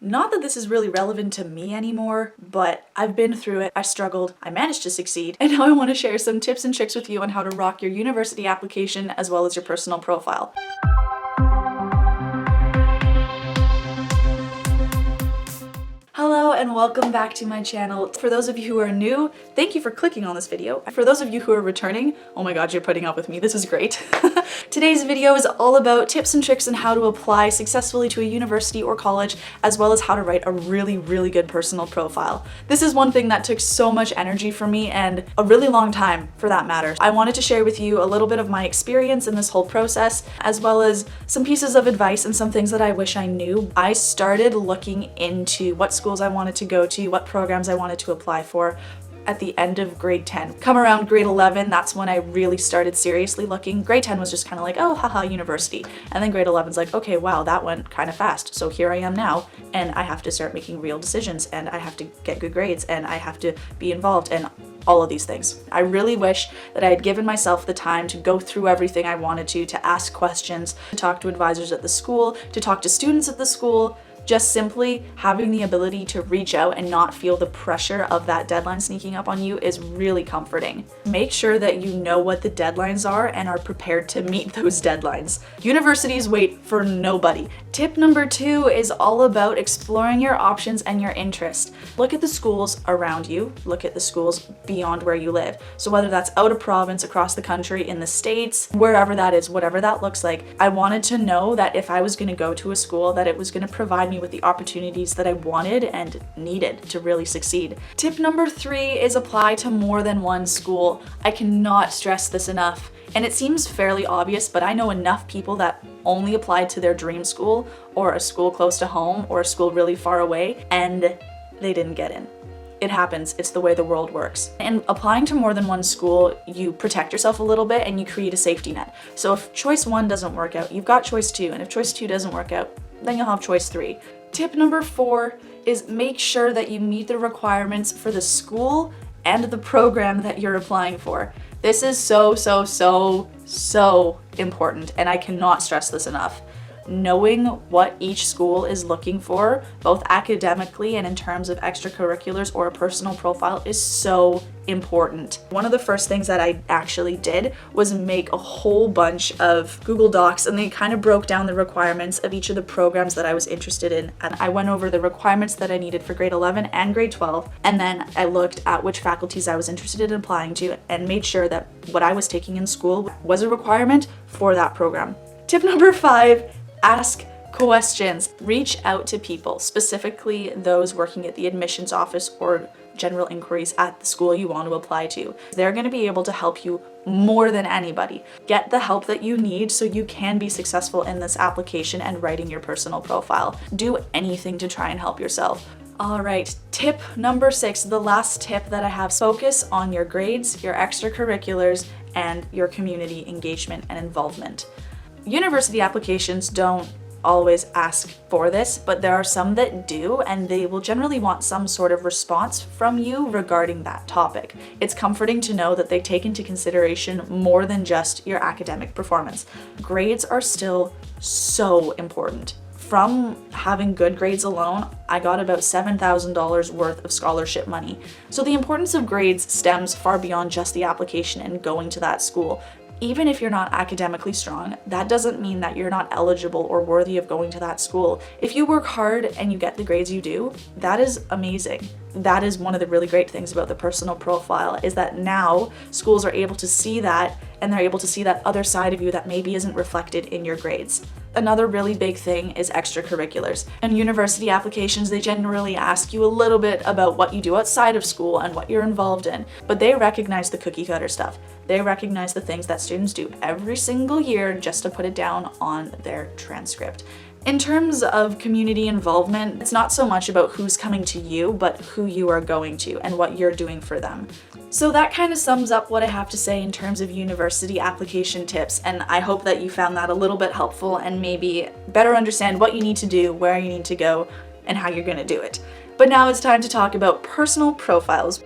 Not that this is really relevant to me anymore, but I've been through it, I struggled, I managed to succeed, and now I want to share some tips and tricks with you on how to rock your university application as well as your personal profile. Hello and welcome back to my channel. For those of you who are new, thank you for clicking on this video. For those of you who are returning, oh my god, you're putting up with me, this is great. Today's video is all about tips and tricks on how to apply successfully to a university or college, as well as how to write a really good personal profile. This is one thing that took so much energy from me and a really long time for that matter. I wanted to share with you a little bit of my experience in this whole process, as well as some pieces of advice and some things that I wish I knew. I started looking into what schools I wanted to go to, what programs I wanted to apply for at the end of grade 10. Come around grade 11, that's when I really started seriously looking. Grade 10 was just kind of like, oh, haha, university. And then grade 11's like, okay, wow, that went kind of fast. So here I am now, and I have to start making real decisions, and I have to get good grades, and I have to be involved, and all of these things. I really wish that I had given myself the time to go through everything I wanted to ask questions, to talk to advisors at the school, to talk to students at the school. Just simply having the ability to reach out and not feel the pressure of that deadline sneaking up on you is really comforting. Make sure that you know what the deadlines are and are prepared to meet those deadlines. Universities wait for nobody. Tip number 2 is all about exploring your options and your interest. Look at the schools around you, look at the schools beyond where you live. So whether that's out of province, across the country, in the States, wherever that is, whatever that looks like, I wanted to know that if I was going to go to a school, that it was going to provide me with the opportunities that I wanted and needed to really succeed. Tip number 3 is apply to more than one school. I cannot stress this enough. And it seems fairly obvious, but I know enough people that only applied to their dream school or a school close to home or a school really far away, and they didn't get in. It happens, it's the way the world works. And applying to more than one school, you protect yourself a little bit and you create a safety net. So if choice 1 doesn't work out, you've got choice 2, and if choice 2 doesn't work out, then you'll have choice 3. Tip number 4 is make sure that you meet the requirements for the school and the program that you're applying for. This is so important, and I cannot stress this enough. Knowing what each school is looking for, both academically and in terms of extracurriculars or a personal profile, is so important. One of the first things that I actually did was make a whole bunch of Google Docs, and they kind of broke down the requirements of each of the programs that I was interested in. And I went over the requirements that I needed for grade 11 and grade 12, and then I looked at which faculties I was interested in applying to and made sure that what I was taking in school was a requirement for that program. Tip number 5, ask questions. Reach out to people, specifically those working at the admissions office or general inquiries at the school you want to apply to. They're going to be able to help you more than anybody. Get the help that you need so you can be successful in this application and writing your personal profile. Do anything to try and help yourself. All right, tip number 6, the last tip that I have, focus on your grades, your extracurriculars, and your community engagement and involvement. University applications don't always ask for this, but there are some that do, and they will generally want some sort of response from you regarding that topic. It's comforting to know that they take into consideration more than just your academic performance. Grades are still so important. From having good grades alone, I got about $7,000 worth of scholarship money. So the importance of grades stems far beyond just the application and going to that school. Even if you're not academically strong, that doesn't mean that you're not eligible or worthy of going to that school. If you work hard and you get the grades you do, that is amazing. That is one of the really great things about the personal profile, is that now schools are able to see that, and they're able to see that other side of you that maybe isn't reflected in your grades. Another really big thing is extracurriculars. In university applications, they generally ask you a little bit about what you do outside of school and what you're involved in, but they recognize the cookie cutter stuff. They recognize the things that students do every single year just to put it down on their transcript. In terms of community involvement, it's not so much about who's coming to you, but who you are going to and what you're doing for them. So that kind of sums up what I have to say in terms of university application tips, and I hope that you found that a little bit helpful and maybe better understand what you need to do, where you need to go, and how you're going to do it. But now it's time to talk about personal profiles.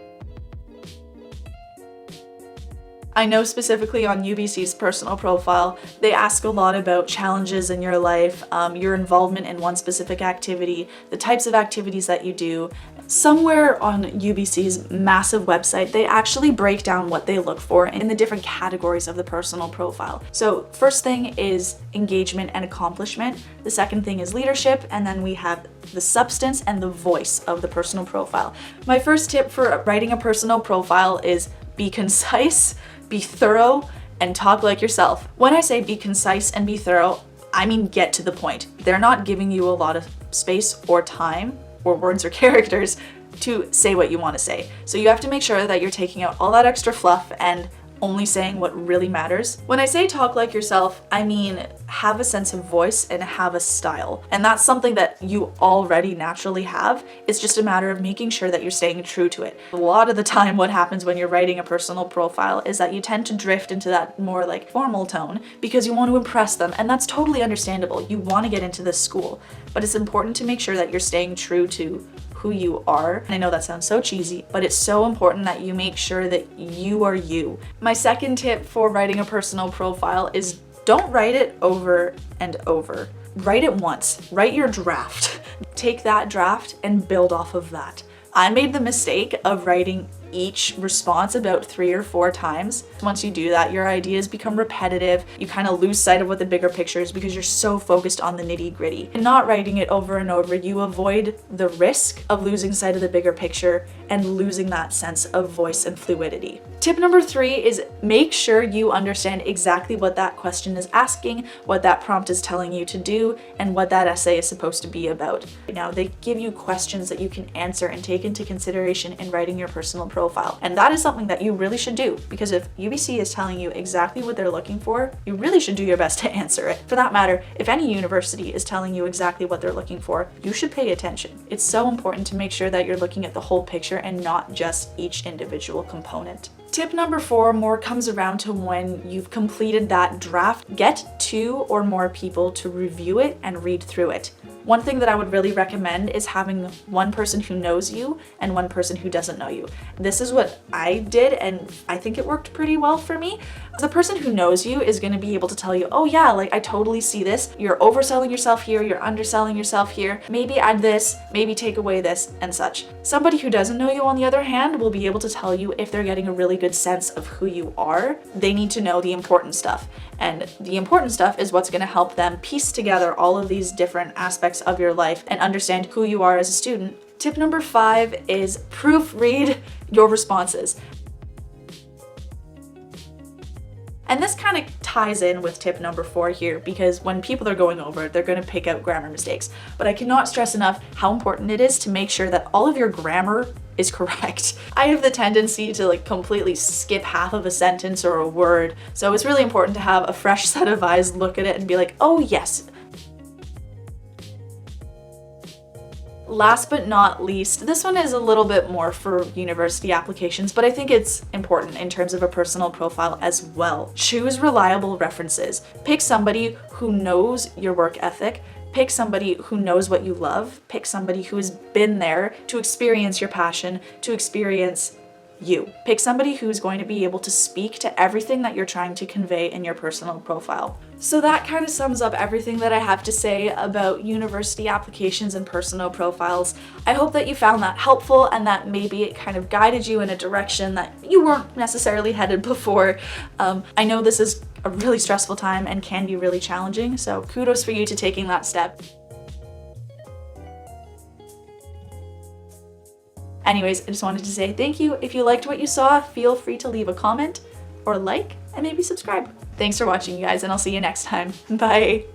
I know specifically on UBC's personal profile, they ask a lot about challenges in your life, your involvement in one specific activity, the types of activities that you do. Somewhere on UBC's massive website, they actually break down what they look for in the different categories of the personal profile. So first thing is engagement and accomplishment. The second thing is leadership, and then we have the substance and the voice of the personal profile. My first tip for writing a personal profile is be concise, be thorough, and talk like yourself. When I say be concise and be thorough, I mean get to the point. They're not giving you a lot of space or time or words or characters to say what you want to say. So you have to make sure that you're taking out all that extra fluff and only saying what really matters. When I say talk like yourself, I mean have a sense of voice and have a style. And that's something that you already naturally have. It's just a matter of making sure that you're staying true to it. A lot of the time what happens when you're writing a personal profile is that you tend to drift into that more like formal tone because you want to impress them, and that's totally understandable. You want to get into this school, but it's important to make sure that you're staying true to who you are. And I know that sounds so cheesy, but it's so important that you make sure that you are you. My second tip for writing a personal profile is don't write it over and over. Write it once. Write your draft. Take that draft and build off of that. I made the mistake of writing each response about 3 or 4 times. Once you do that, your ideas become repetitive. You kind of lose sight of what the bigger picture is because you're so focused on the nitty-gritty. And not writing it over and over, you avoid the risk of losing sight of the bigger picture and losing that sense of voice and fluidity. Tip number 3 is make sure you understand exactly what that question is asking, what that prompt is telling you to do, and what that essay is supposed to be about. Now, they give you questions that you can answer and take into consideration in writing your personal profile. And that is something that you really should do, because if UBC is telling you exactly what they're looking for, you really should do your best to answer it. For that matter, if any university is telling you exactly what they're looking for, you should pay attention. It's so important to make sure that you're looking at the whole picture and not just each individual component. Tip number 4 more comes around to when you've completed that draft, get 2 or more people to review it and read through it. One thing that I would really recommend is having one person who knows you and one person who doesn't know you. This is what I did, and I think it worked pretty well for me. The person who knows you is going to be able to tell you, oh yeah, like I totally see this. You're overselling yourself here, you're underselling yourself here. Maybe add this, maybe take away this, and such. Somebody who doesn't know you, on the other hand, will be able to tell you if they're getting a really good sense of who you are. They need to know the important stuff. And the important stuff is what's going to help them piece together all of these different aspects of your life and understand who you are as a student. Tip number 5 is proofread your responses. And this kind of ties in with tip number 4 here, because when people are going over it, they're going to pick out grammar mistakes. But I cannot stress enough how important it is to make sure that all of your grammar is correct. I have the tendency to like completely skip half of a sentence or a word. So it's really important to have a fresh set of eyes look at it and be like, oh yes. Last but not least, this one is a little bit more for university applications, but I think it's important in terms of a personal profile as well. Choose reliable references. Pick somebody who knows your work ethic. Pick somebody who knows what you love. Pick somebody who's been there to experience your passion, to experience you. Pick somebody who's going to be able to speak to everything that you're trying to convey in your personal profile. So that kind of sums up everything that I have to say about university applications and personal profiles. I hope that you found that helpful and that maybe it kind of guided you in a direction that you weren't necessarily headed before. I know this is a really stressful time and can be really challenging, so kudos for you to taking that step. Anyways, I just wanted to say thank you. If you liked what you saw, feel free to leave a comment or like and maybe subscribe. Thanks for watching, you guys, and I'll see you next time. Bye.